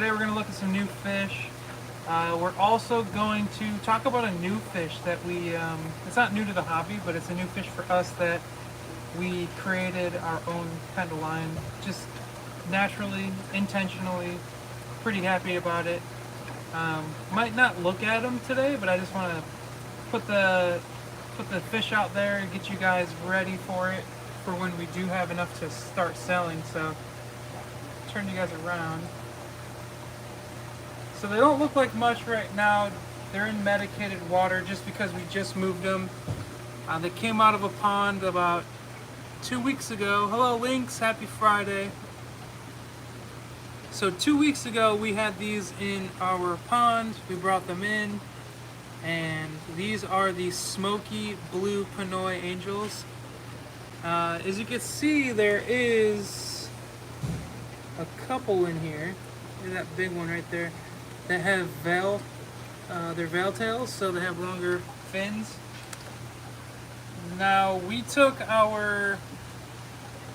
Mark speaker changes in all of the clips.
Speaker 1: today we're going to look at some new fish. We're also going to talk about a new fish that it's not new to the hobby, but it's a new fish for us that we created our own kind of line, just naturally, intentionally, pretty happy about it. Might not look at them today, but I just want to put the fish out there and get you guys ready for it for when we do have enough to start selling. So turn you guys around. So they don't look like much right now. They're in medicated water just because we just moved them. They came out of a pond about 2 weeks ago. Hello Lynx, happy Friday. So 2 weeks ago we had these in our pond. We brought them in, and these are the Smoky Blue Pinoy Angels. As you can see, there is a couple in here. Look at that big one right there that have they're veil tails, so they have longer fins. Now we took our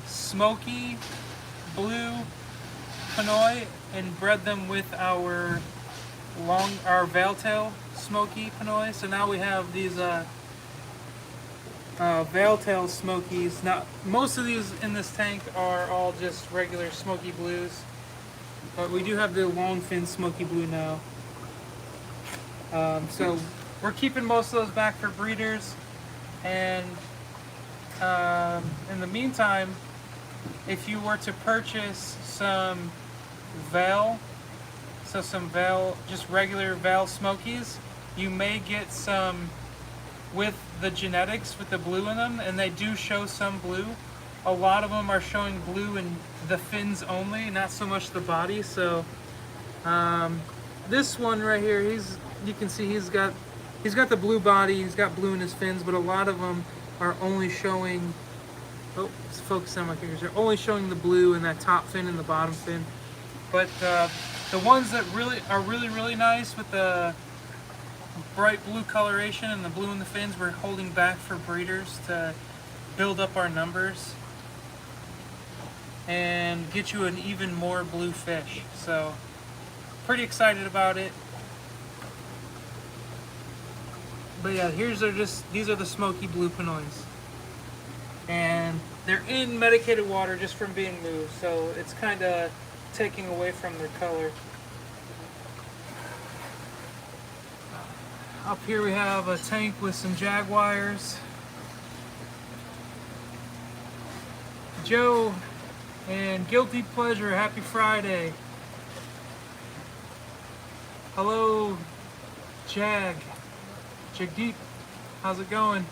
Speaker 1: Smoky Blue Pinoy and bred them with our veil tail Smoky Pinoy. So now we have these veil tail Smokies. Now most of these in this tank are all just regular Smoky Blues, but we do have the long fin Smoky Blue now. So we're keeping most of those back for breeders, and in the meantime, if you were to purchase some veil, just regular veil Smokies, you may get some with the genetics with the blue in them, and they do show some blue. A lot of them are showing blue in the fins only, not so much the body. So this one right here, you can see he's got the blue body, he's got blue in his fins, but a lot of them are only showing, oh, it's focused on my fingers, they're only showing the blue in that top fin and the bottom fin. But the ones that are really nice with the bright blue coloration and the blue in the fins, we're holding back for breeders to build up our numbers and get you an even more blue fish. So pretty excited about it. But yeah, these are the Smoky Blue Pinoys, and they're in medicated water just from being moved, so it's kind of taking away from their color. Up here we have a tank with some jaguars. Joe and Guilty Pleasure, happy Friday. Hello Jagdeep, how's it going?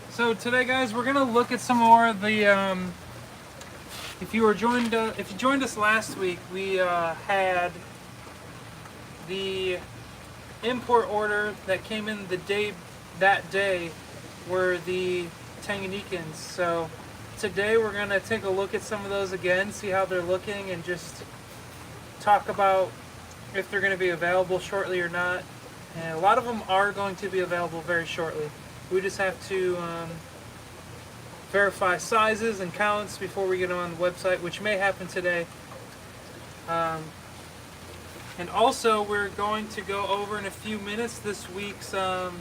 Speaker 1: So today, guys, we're gonna look at some more of the if you joined us last week, we had the import order that came in that day were the Tanganikans. So today we're going to take a look at some of those again, see how they're looking, and just talk about if they're going to be available shortly or not. And a lot of them are going to be available very shortly. We just have to verify sizes and counts before we get them on the website, which may happen today. And also, we're going to go over in a few minutes this week's the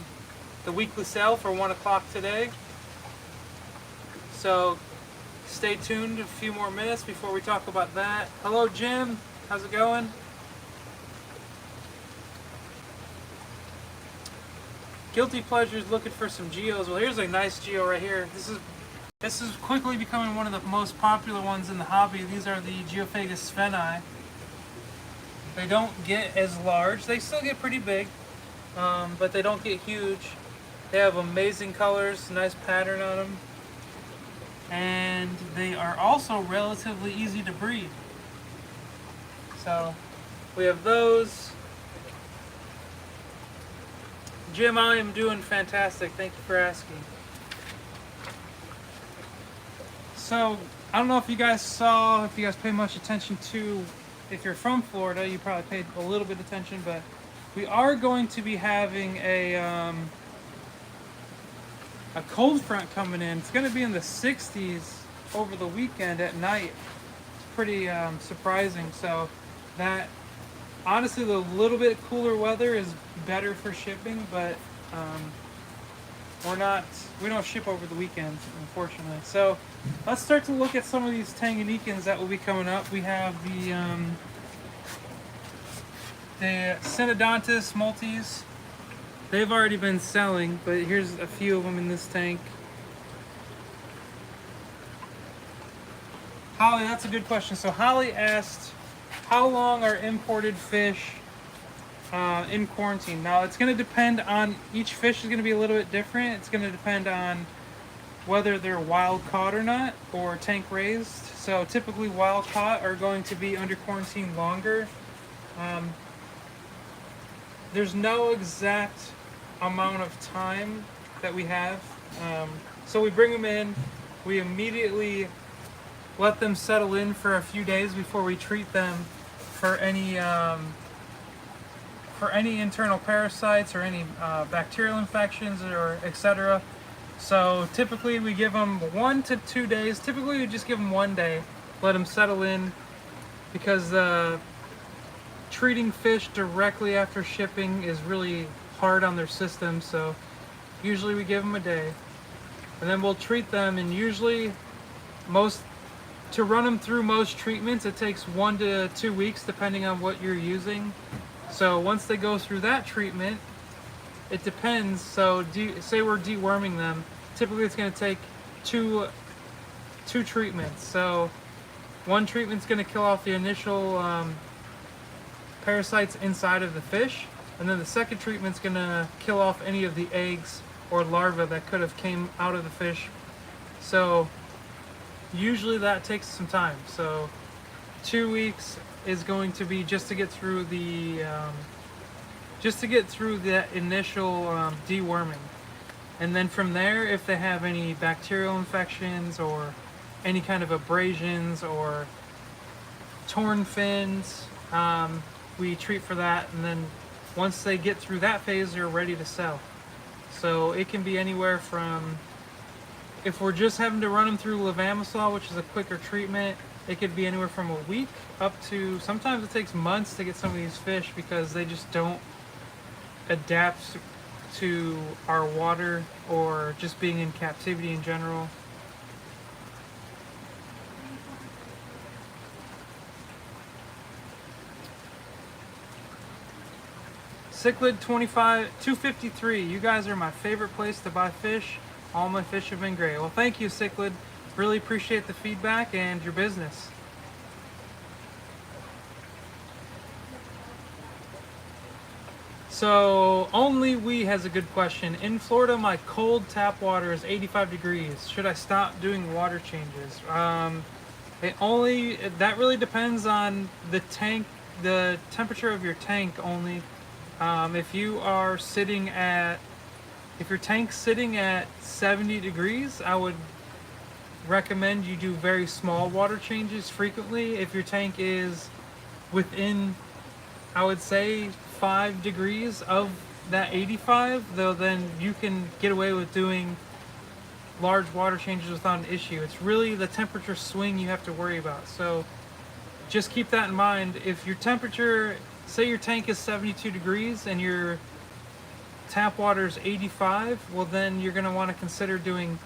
Speaker 1: weekly sale for 1 o'clock today. So stay tuned a few more minutes before we talk about that. Hello Jim, how's it going? Guilty Pleasure's looking for some geos. Well, here's a nice geo right here. This is quickly becoming one of the most popular ones in the hobby. These are the Geophagus spheni. They don't get as large. They still get pretty big, but they don't get huge. They have amazing colors, nice pattern on them, and they are also relatively easy to breed. So we have those. Jim, I am doing fantastic. Thank you for asking. So I don't know if you guys pay much attention to. If you're from Florida, you probably paid a little bit of attention, but we are going to be having a cold front coming in. It's going to be in the 60s over the weekend at night. It's pretty surprising. So that honestly, the little bit cooler weather is better for shipping, but we're not we don't ship over the weekends, unfortunately. So let's start to look at some of these Tanganikans that will be coming up. We have the Synodontis multis. They've already been selling, but here's a few of them in this tank. Holly, that's a good question. So Holly asked, how long are imported fish in quarantine? Now it's going to depend on, each fish is going to be a little bit different. It's going to depend on whether they're wild caught or not, or tank raised. So typically wild caught are going to be under quarantine longer. There's no exact amount of time that we have. So we bring them in, we immediately let them settle in for a few days before we treat them for any internal parasites or any bacterial infections or etc. So typically we give them 1 to 2 days. Typically we just give them 1 day, let them settle in, because treating fish directly after shipping is really hard on their system. So usually we give them a day, and then we'll treat them. And usually to run them through most treatments, it takes 1 to 2 weeks depending on what you're using. So once they go through that treatment, it depends. So say we're deworming them, typically it's going to take two treatments. So one treatment's going to kill off the initial parasites inside of the fish, and then the second treatment's going to kill off any of the eggs or larvae that could have came out of the fish. So usually that takes some time. So 2 weeks is going to be just to get through that initial deworming, and then from there, if they have any bacterial infections or any kind of abrasions or torn fins, we treat for that. And then once they get through that phase, they're ready to sell. So it can be anywhere from, if we're just having to run them through levamisole, which is a quicker treatment, it could be anywhere from a week up to, sometimes it takes months to get some of these fish because they just don't adapt to our water or just being in captivity in general. Cichlid 253, you guys are my favorite place to buy fish. All my fish have been great. Well, thank you, Cichlid. Really appreciate the feedback and your business. So, Only We has a good question. In Florida, my cold tap water is 85 degrees. Should I stop doing water changes? That really depends on the tank, the temperature of your tank only. If your tank's sitting at 70 degrees, I would recommend you do very small water changes frequently. If your tank is within, I would say, 5 degrees of that 85, though, then you can get away with doing large water changes without an issue. It's really the temperature swing you have to worry about. So just keep that in mind. If your temperature, say your tank is 72 degrees and your tap water is 85, well, then you're going to want to consider doing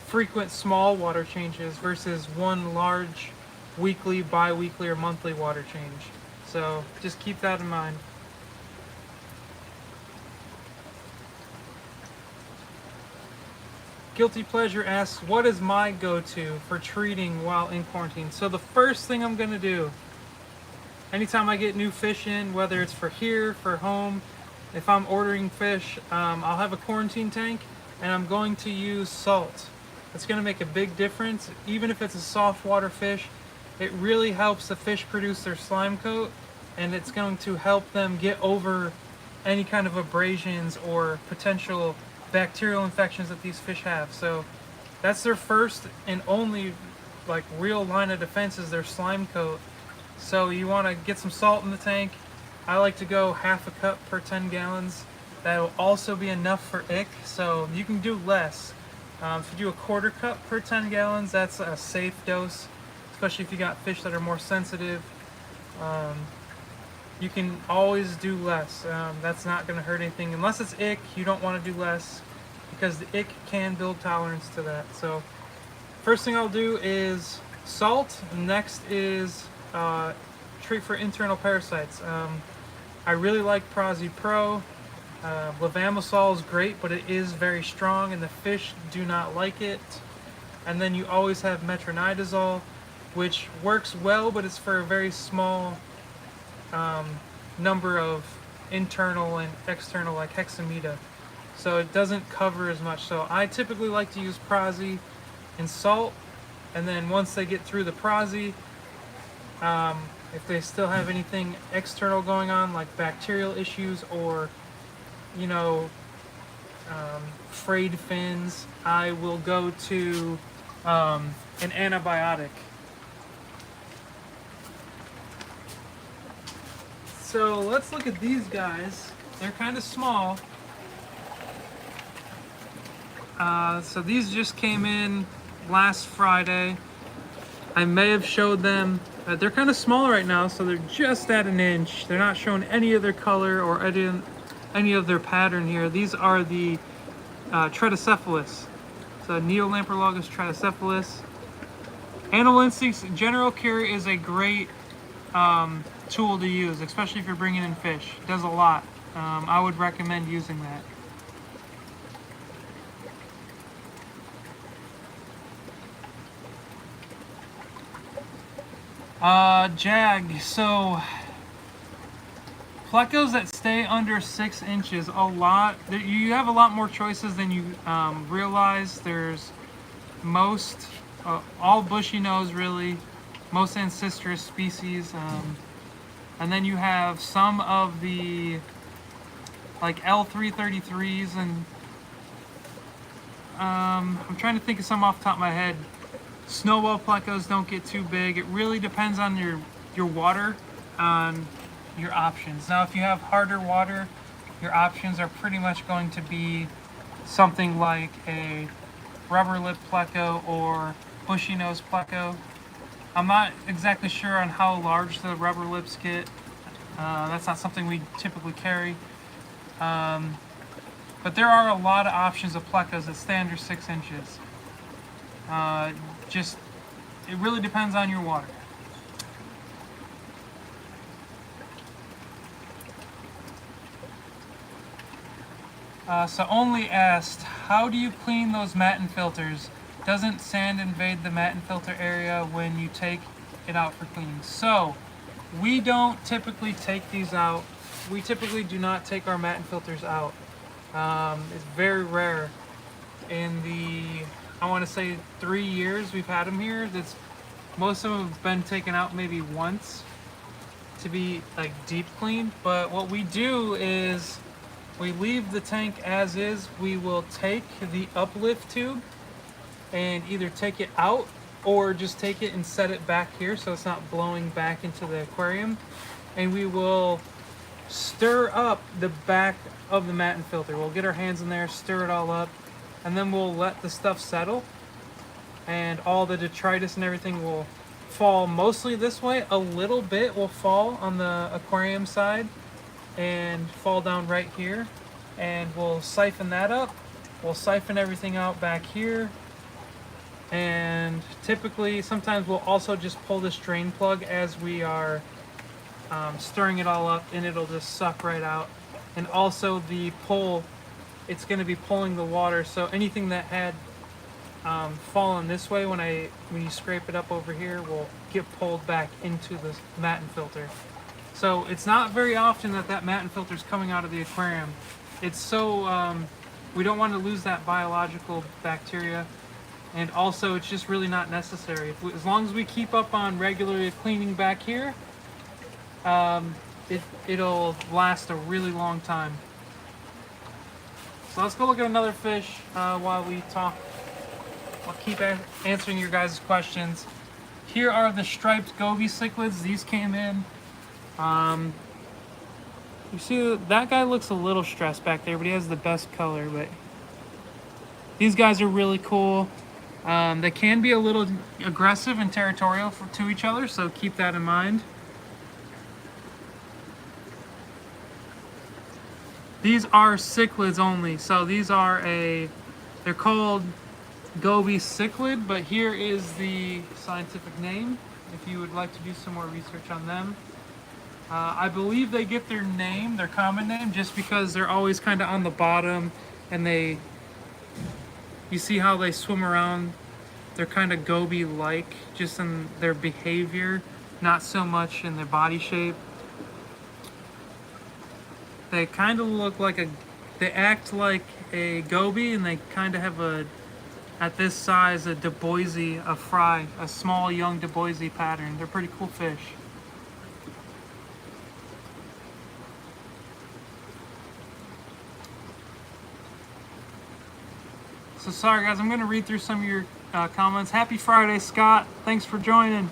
Speaker 1: frequent small water changes versus one large weekly, bi-weekly, or monthly water change. So just keep that in mind. Guilty Pleasure asks, what is my go-to for treating while in quarantine? So the first thing I'm going to do, anytime I get new fish in, whether it's for here, for home, if I'm ordering fish, I'll have a quarantine tank, and I'm going to use salt. It's going to make a big difference. Even if it's a soft water fish, it really helps the fish produce their slime coat, and it's going to help them get over any kind of abrasions or potential bacterial infections that these fish have. So that's their first and only real line of defense, is their slime coat. So you want to get some salt in the tank. I like to go half a cup per 10 gallons. That'll also be enough for ick, so you can do less. If you do a quarter cup per 10 gallons, that's a safe dose, especially if you got fish that are more sensitive. Um, you can always do less. That's not going to hurt anything. Unless it's ick, you don't want to do less because the ick can build tolerance to that. So first thing I'll do is salt. Next is treat for internal parasites. I really like Prozzy Pro. Levamisol is great, but it is very strong and the fish do not like it. And then you always have metronidazole, which works well, but it's for a very small number of internal and external, like hexamida. So it doesn't cover as much. So I typically like to use Prozzy and salt. And then once they get through the Prozzy, if they still have anything external going on, like bacterial issues or, you know, frayed fins, I will go to an antibiotic. So let's look at these guys. They're kind of small. So these just came in last Friday. I may have showed them. They're kind of small right now, so they're just at an inch. They're not showing any of their color or any of their pattern here. These are the Treticephalus. So Neolamprologus treticephalus. Animal Instincts General Cure is a great tool to use, especially if you're bringing in fish. It does a lot. I would recommend using that. Jag. So plecos that stay under 6 inches, you have a lot more choices than you realize. There's all bushy nose really, most ancistrous species, and then you have some of the like L333s, and I'm trying to think of some off the top of my head. Snowball plecos don't get too big. It really depends on your water, on your options. Now if you have harder water, your options are pretty much going to be something like a rubber lip pleco or bushy nose pleco. I'm not exactly sure on how large the rubber lips get. That's not something we typically carry. But there are a lot of options of plecos that stay under 6 inches. It really depends on your water. So Only asked, how do you clean those matin filters? Doesn't sand invade the matin filter area when you take it out for cleaning? So we don't typically take these out. We typically do not take our matin filters out. It's very rare. In the, I want to say 3 years we've had them here, most of them have been taken out maybe once to be like deep cleaned. But what we do is we leave the tank as is. We will take the uplift tube and either take it out or just take it and set it back here so it's not blowing back into the aquarium. And we will stir up the back of the matin filter. We'll get our hands in there, stir it all up, and then we'll let the stuff settle. And all the detritus and everything will fall mostly this way. A little bit will fall on the aquarium side and fall down right here. And we'll siphon that up. We'll siphon everything out back here. And typically, sometimes we'll also just pull this drain plug as we are stirring it all up, and it'll just suck right out. And also the pull, it's going to be pulling the water, so anything that had fallen this way when you scrape it up over here will get pulled back into the matin filter. So it's not very often that matin filter is coming out of the aquarium. It's so we don't want to lose that biological bacteria, and also it's just really not necessary. As long as we keep up on regularly cleaning back here, it'll last a really long time. So let's go look at another fish while we talk. I'll keep answering your guys' questions. Here are the striped goby cichlids. These came in. You see that guy looks a little stressed back there, but he has the best color. But these guys are really cool. They can be a little aggressive and territorial to each other, so keep that in mind. These are cichlids only. So these are they're called goby cichlid, but here is the scientific name if you would like to do some more research on them. I believe they get their name, their common name, just because they're always kind of on the bottom, and you see how they swim around. They're kind of goby-like, just in their behavior, not so much in their body shape. They kind of look like they act like a goby, and they kind of have at this size, a duboisy, a fry, a small young duboisy pattern. They're pretty cool fish. So sorry guys, I'm going to read through some of your comments. Happy Friday, Scott. Thanks for joining.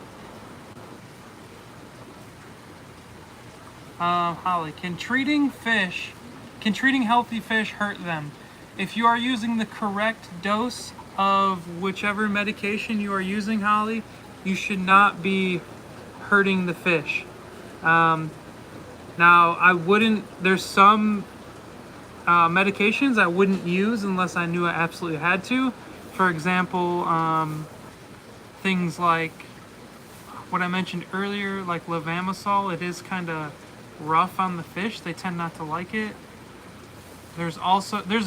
Speaker 1: Holly, can treating healthy fish hurt them? If you are using the correct dose of whichever medication you are using, Holly, you should not be hurting the fish. Now, there's some medications I wouldn't use unless I knew I absolutely had to. For example, things like what I mentioned earlier, like levamisole. It is kind of rough on the fish. They tend not to like it. There's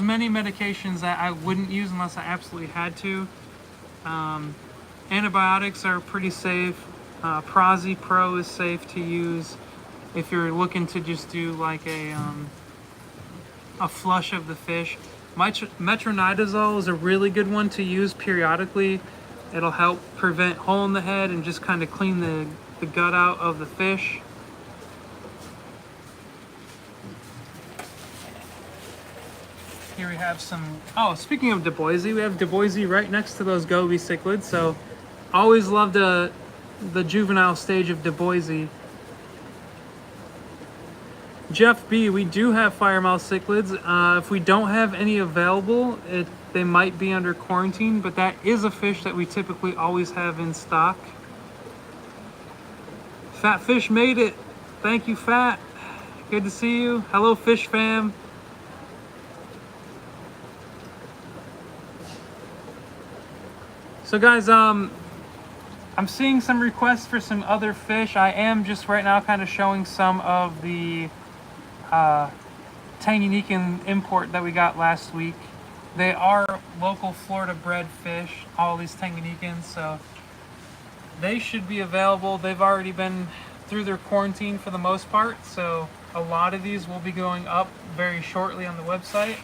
Speaker 1: many medications that I wouldn't use unless I absolutely had to. Antibiotics are pretty safe. Prozi Pro is safe to use if you're looking to just do like a flush of the fish. Metronidazole is a really good one to use periodically. It'll help prevent hole in the head and just kind of clean the gut out of the fish. Here we have speaking of duboisy, we have duboisy right next to those goby cichlids. So always loved the juvenile stage of duboisy. Jeff B, we do have firemouth cichlids. If we don't have any available, they might be under quarantine, but that is a fish that we typically always have in stock. Fat Fish made it. Thank you, Fat. Good to see you. Hello, Fish Fam. So guys, I'm seeing some requests for some other fish. I am just right now kind of showing some of the Tanganikan import that we got last week. They are local Florida bred fish, all these Tanganikans, so they should be available. They've already been through their quarantine for the most part, so a lot of these will be going up very shortly on the website.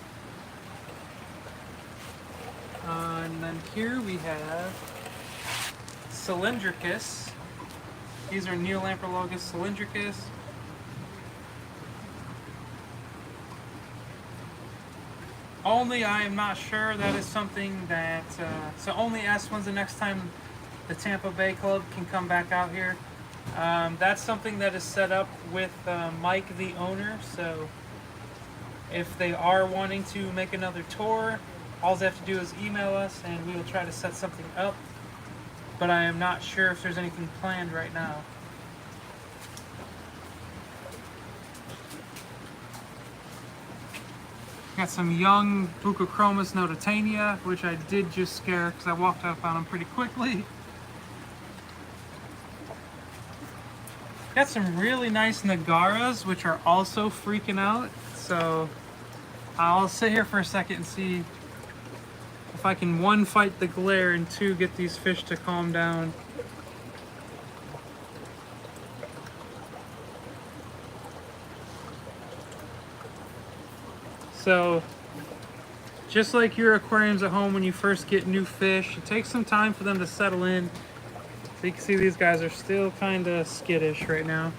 Speaker 1: And then here we have Cylindricus. These are Neolamprologus cylindricus. Only I am not sure. That is something that so only ask when's the next time the Tampa Bay Club can come back out here. That's something that is set up with Mike, the owner. So if they are wanting to make another tour, all they have to do is email us and we will try to set something up. But I am not sure if there's anything planned right now. Got some young Bucochromis notitania, which I did just scare because I walked up on them pretty quickly. Got some really nice Nagaras, which are also freaking out. So I'll sit here for a second and see if I can, one, fight the glare, and two, get these fish to calm down. So, just like your aquariums at home when you first get new fish, it takes some time for them to settle in. So you can see these guys are still kind of skittish right now.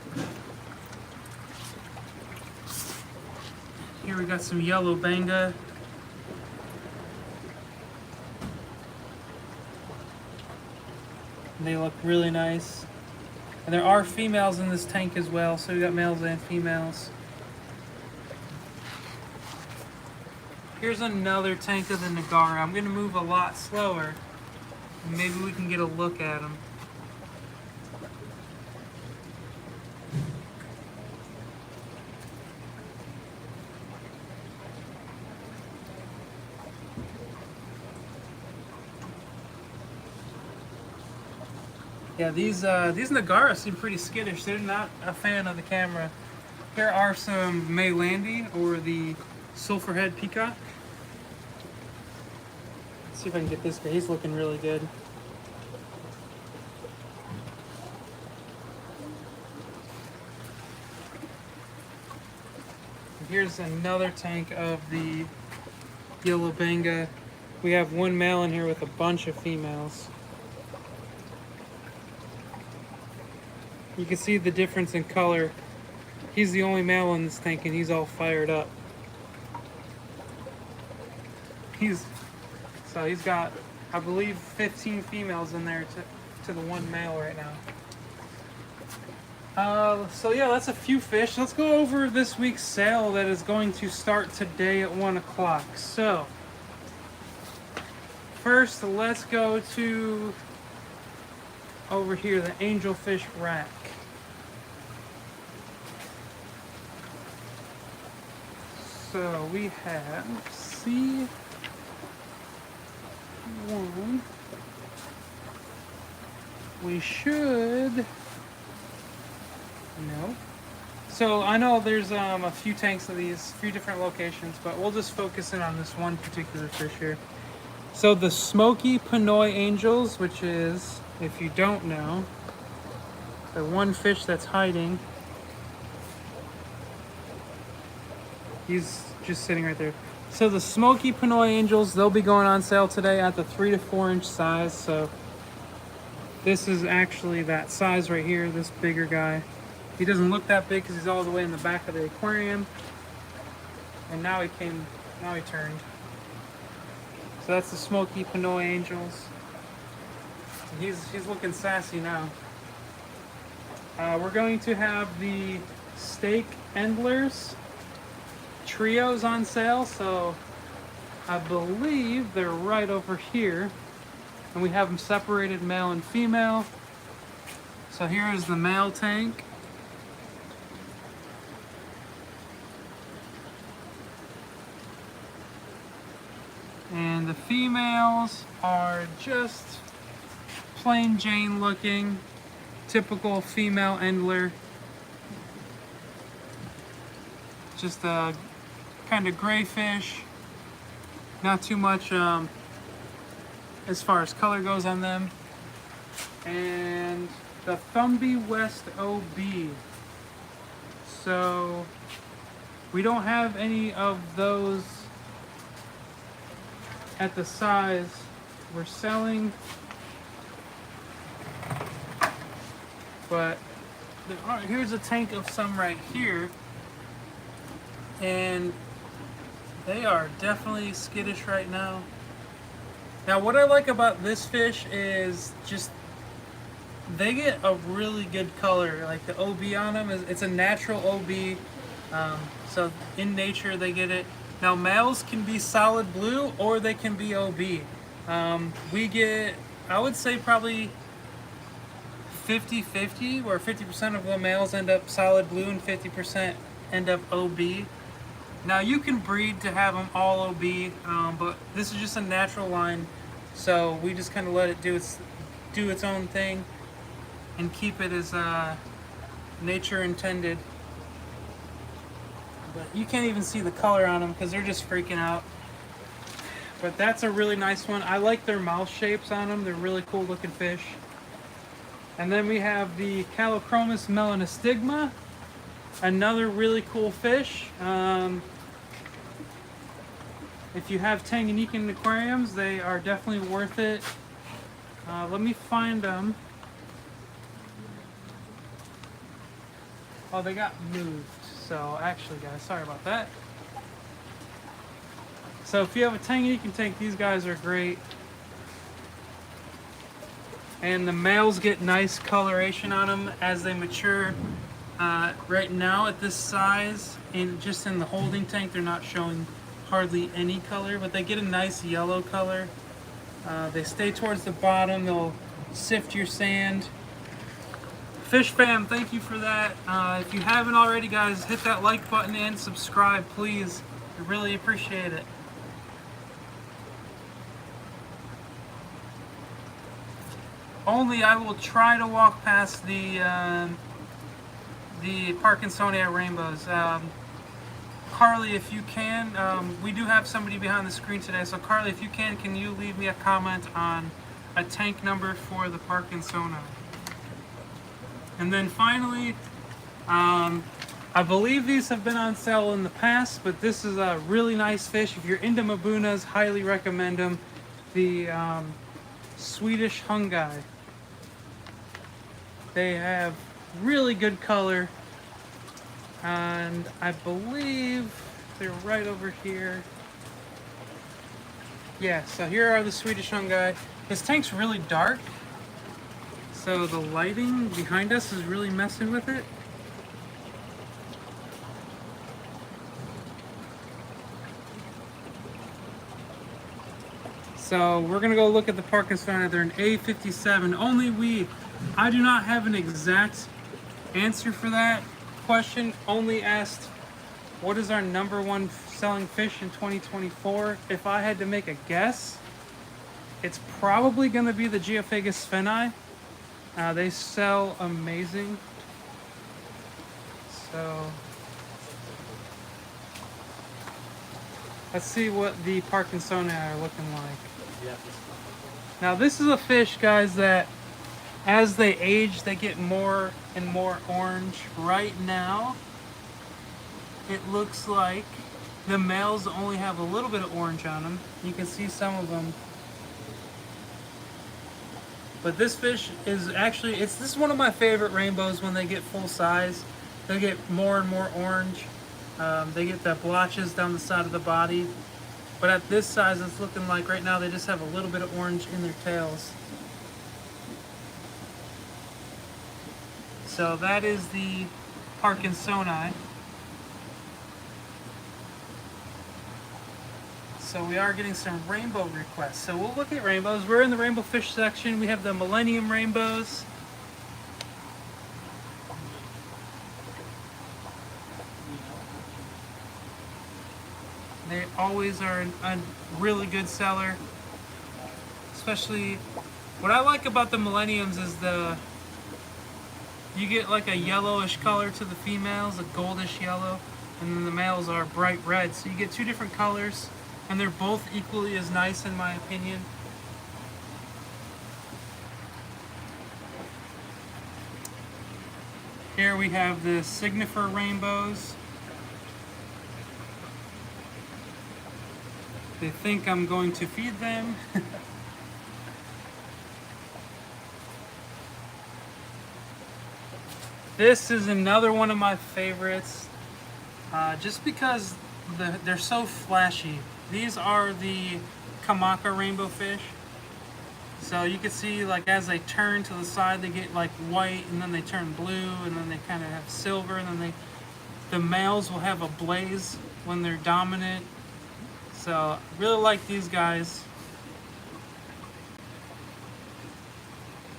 Speaker 1: Here we got some yellow banga. And they look really nice. And there are females in this tank as well, so we got males and females. Here's another tank of the Nagara. I'm going to move a lot slower. Maybe we can get a look at them. Yeah, these Nagara seem pretty skittish. They're not a fan of the camera. Here are some Maylandi, or the Sulphurhead Peacock. Let's see if I can get this guy. He's looking really good. Here's another tank of the yellow banga. We have one male in here with a bunch of females. You can see the difference in color. He's the only male in this tank and he's all fired up. He's got, I believe, 15 females in there to the one male right now. So yeah, that's a few fish. Let's go over this week's sale that is going to start today at 1 o'clock. So, first let's go to over here, the angelfish rack. So we have C1. We should. No. So I know there's a few tanks of these, a few different locations, but we'll just focus in on this one particular fish here. So the Smoky Pinoy Angels, which is, if you don't know, the one fish that's hiding. He's just sitting right there. So the Smoky Pinoy Angels, they'll be going on sale today at the 3 to 4 inch size. So this is actually that size right here, this bigger guy. He doesn't look that big because he's all the way in the back of the aquarium. And now he turned. So that's the Smoky Pinoy Angels. He's looking sassy now. We're going to have the Steak Endlers trios on sale, so I believe they're right over here, and we have them separated male and female. So here is the male tank. And the females are just plain Jane looking, typical female Endler. Just a kind of gray fish, not too much as far as color goes on them. And the Thumby West OB. So we don't have any of those at the size we're selling, but here's a tank of some right here. And they are definitely skittish right now. Now what I like about this fish is just they get a really good color. Like the OB on them, it's a natural OB. So in nature they get it. Now males can be solid blue or they can be OB. We get, I would say, probably 50-50, where 50% of the males end up solid blue and 50% end up OB. Now you can breed to have them all OB, but this is just a natural line, so we just kind of let it do its own thing and keep it as nature intended. But you can't even see the color on them because they're just freaking out. But that's a really nice one. I like their mouth shapes on them. They're really cool looking fish. And then we have the Callichromis melanastigma, another really cool fish. If you have Tanganikan aquariums, they are definitely worth it. Let me find them. Oh, they got moved. So actually, guys, sorry about that. So if you have a Tanganikan tank, these guys are great. And the males get nice coloration on them as they mature. Right now at this size, and just in the holding tank, they're not showing hardly any color, but they get a nice yellow color. They stay towards the bottom. They'll sift your sand. Fish fam, thank you for that. If you haven't already, guys, hit that like button and subscribe, please. I really appreciate it. Only I will try to walk past the Parkinsonia rainbows. Carly, if you can, we do have somebody behind the screen today. So Carly, if you can you leave me a comment on a tank number for the Parkinsona? And then finally, I believe these have been on sale in the past, but this is a really nice fish. If you're into Mabunas, highly recommend them. The Swedish Hungai. They have really good color, and I believe they're right over here. Yeah, so here are the Swedish Hungai. This tank's really dark, so the lighting behind us is really messing with it. So we're gonna go look at the Parkinsonia. They're an A57. I do not have an exact answer for that question. Only asked, what is our #1 selling fish in 2024? If I had to make a guess, it's probably gonna be the Geophagus fenni. They sell amazing. So let's see what the Parkinsonia are looking like. Now this is a fish, guys, that as they age, they get more and more orange. Right now, it looks like the males only have a little bit of orange on them. You can see some of them. But this fish is actually, this is one of my favorite rainbows when they get full size. They get more and more orange. They get the blotches down the side of the body. But at this size, it's looking like right now they just have a little bit of orange in their tails. So that is the Parkinsoni. So we are getting some rainbow requests. So we'll look at rainbows. We're in the rainbow fish section. We have the Millennium rainbows. They always are a really good seller. Especially, what I like about the Millenniums is you get like a yellowish color to the females, a goldish yellow, and then the males are bright red. So you get two different colors, and they're both equally as nice in my opinion. Here we have the Signifer rainbows. They think I'm going to feed them. This is another one of my favorites, just because they're so flashy. These are the Kamaka rainbow fish. So you can see, like, as they turn to the side, they get like white, and then they turn blue, and then they kind of have silver, and then the males will have a blaze when they're dominant. So I really like these guys.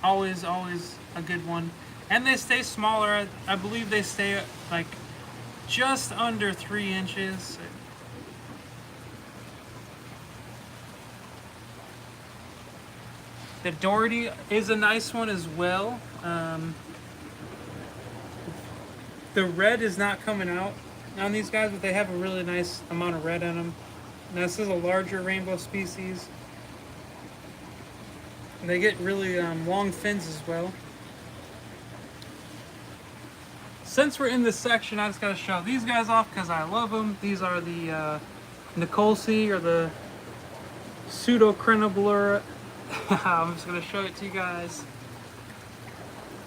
Speaker 1: Always a good one. And they stay smaller. I believe they stay like just under 3 inches. The Doherty is a nice one as well. The red is not coming out on these guys, but they have a really nice amount of red on them. Now this is a larger rainbow species. And they get really long fins as well. Since we're in this section, I just gotta show these guys off because I love them. These are the Nicolsi, or the Pseudocrenobler. I'm just gonna show it to you guys.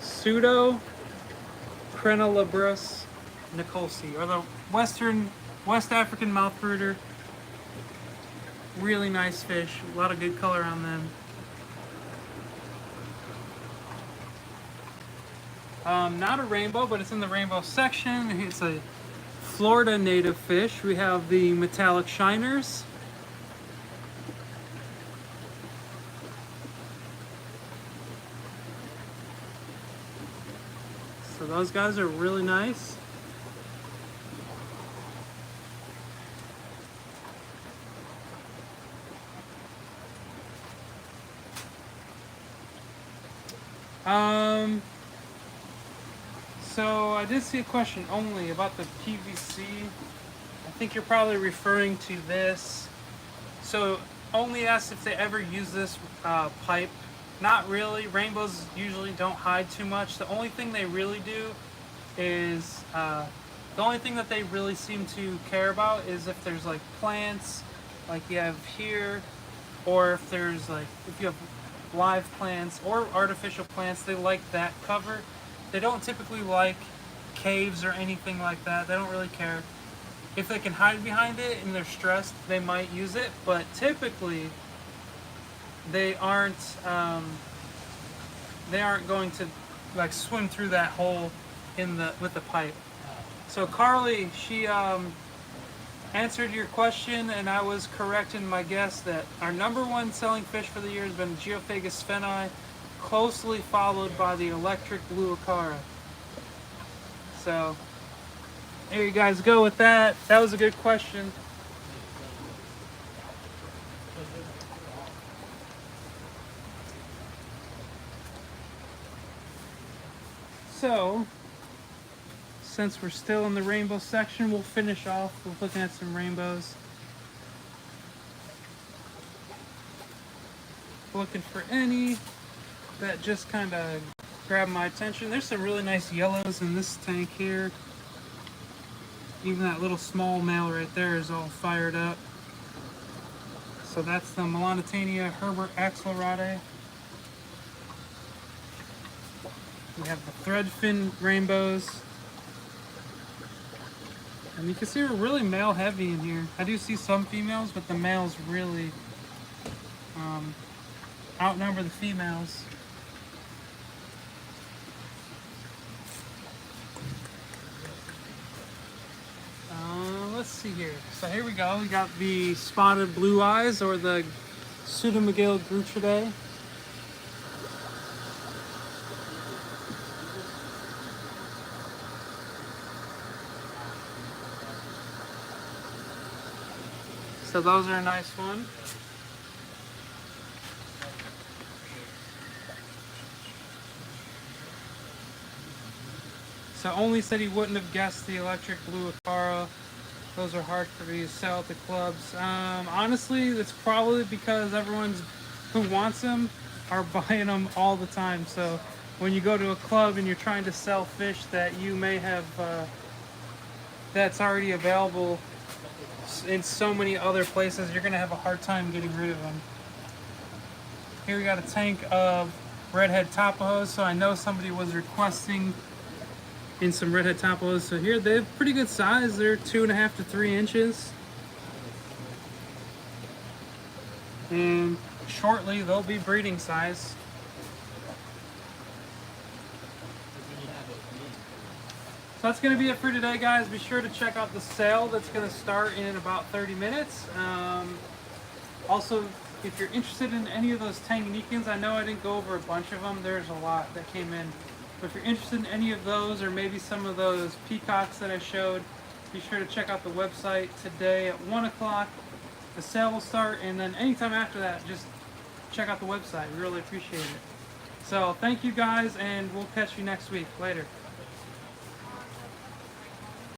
Speaker 1: Pseudocrenolabrus Nicolsi, or the West African mouth brooder. Really nice fish. A lot of good color on them. Not a rainbow, but it's in the rainbow section. It's a Florida native fish. We have the metallic shiners. So those guys are really nice. Um, so I did see a question only about the PVC. I think you're probably referring to this. So only asked if they ever use this pipe. Not really. Rainbows usually don't hide too much. The only thing they really do is the only thing that they really seem to care about is if there's like plants, like you have here, or if there's like if you have live plants or artificial plants, they like that cover. They don't typically like caves or anything like that. They don't really care. If they can hide behind it and they're stressed, they might use it, but typically they aren't going to like swim through that hole in the with the pipe. So Carly, she answered your question, and I was correct in my guess that our #1 selling fish for the year has been Geophagus spheni, closely followed by the electric blue acara. So there you guys go with that. That was a good question. So, since we're still in the rainbow section, we'll finish off with looking at some rainbows. Looking for any that just kind of grab my attention. There's some really nice yellows in this tank here. Even that little small male right there is all fired up. So that's the Melanitania Herbert axelrode. We have the threadfin rainbows. And you can see we're really male heavy in here. I do see some females, but the males really outnumber the females. Let's see here. So here we go. We got the spotted blue eyes, or the Pseudomygale grutridae. So those are a nice one. So only said he wouldn't have guessed the electric blue acara. Those are hard for me to sell at the clubs. Honestly, it's probably because everyone's who wants them are buying them all the time. So when you go to a club and you're trying to sell fish that you may have that's already available in so many other places, you're gonna have a hard time getting rid of them. Here we got a tank of redhead tapajos. So I know somebody was requesting in some redhead tapajos. So here they have pretty good size. They're 2.5 to 3 inches. And shortly they'll be breeding size. So that's going to be it for today, guys. Be sure to check out the sale that's going to start in about 30 minutes. Also, if you're interested in any of those Tanganikans, I know I didn't go over a bunch of them. There's a lot that came in. But if you're interested in any of those, or maybe some of those peacocks that I showed, be sure to check out the website today at 1 o'clock. The sale will start, and then anytime after that, just check out the website. We really appreciate it. So thank you guys, and we'll catch you next week. Later.